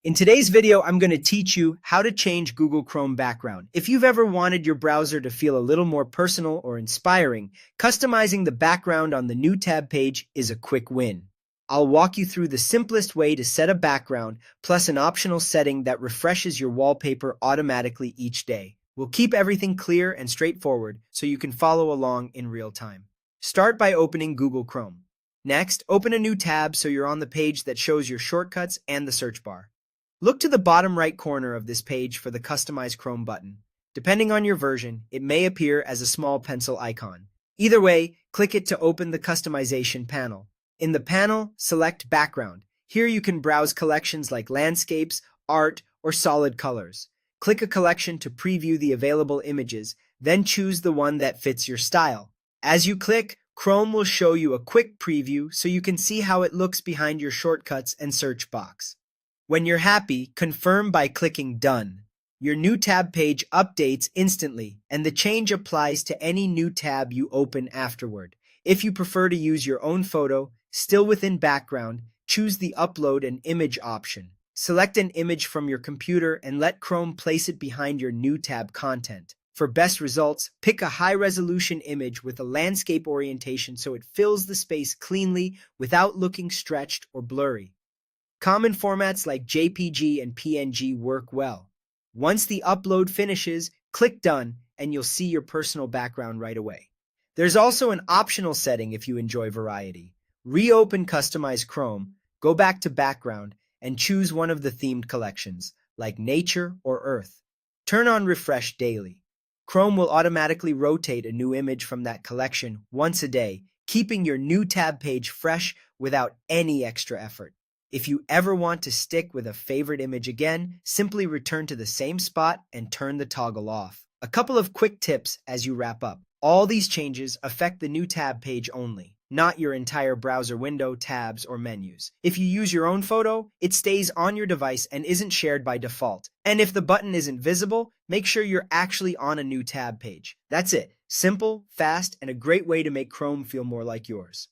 In today's video, I'm going to teach you how to change Google Chrome background. If you've ever wanted your browser to feel a little more personal or inspiring, customizing the background on the new tab page is a quick win. I'll walk you through the simplest way to set a background, plus an optional setting that refreshes your wallpaper automatically each day. We'll keep everything clear and straightforward so you can follow along in real time. Start by opening Google Chrome. Next, open a new tab so you're on the page that shows your shortcuts and the search bar. Look to the bottom right corner of this page for the Customize Chrome button. Depending on your version, it may appear as a small pencil icon. Either way, click it to open the Customization panel. In the panel, select Background. Here you can browse collections like landscapes, art, or solid colors. Click a collection to preview the available images, then choose the one that fits your style. As you click, Chrome will show you a quick preview so you can see how it looks behind your shortcuts and search box. When you're happy, confirm by clicking Done. Your new tab page updates instantly, and the change applies to any new tab you open afterward. If you prefer to use your own photo, still within background, choose the Upload an Image option. Select an image from your computer and let Chrome place it behind your new tab content. For best results, pick a high-resolution image with a landscape orientation so it fills the space cleanly without looking stretched or blurry. Common formats like JPG and PNG work well. Once the upload finishes, click Done and you'll see your personal background right away. There's also an optional setting if you enjoy variety. Reopen Customize Chrome, go back to Background, and choose one of the themed collections, like Nature or Earth. Turn on Refresh Daily. Chrome will automatically rotate a new image from that collection once a day, keeping your new tab page fresh without any extra effort. If you ever want to stick with a favorite image again, simply return to the same spot and turn the toggle off. A couple of quick tips as you wrap up. All these changes affect the new tab page only, not your entire browser window, tabs, or menus. If you use your own photo, it stays on your device and isn't shared by default. And if the button isn't visible, make sure you're actually on a new tab page. That's it. Simple, fast, and a great way to make Chrome feel more like yours.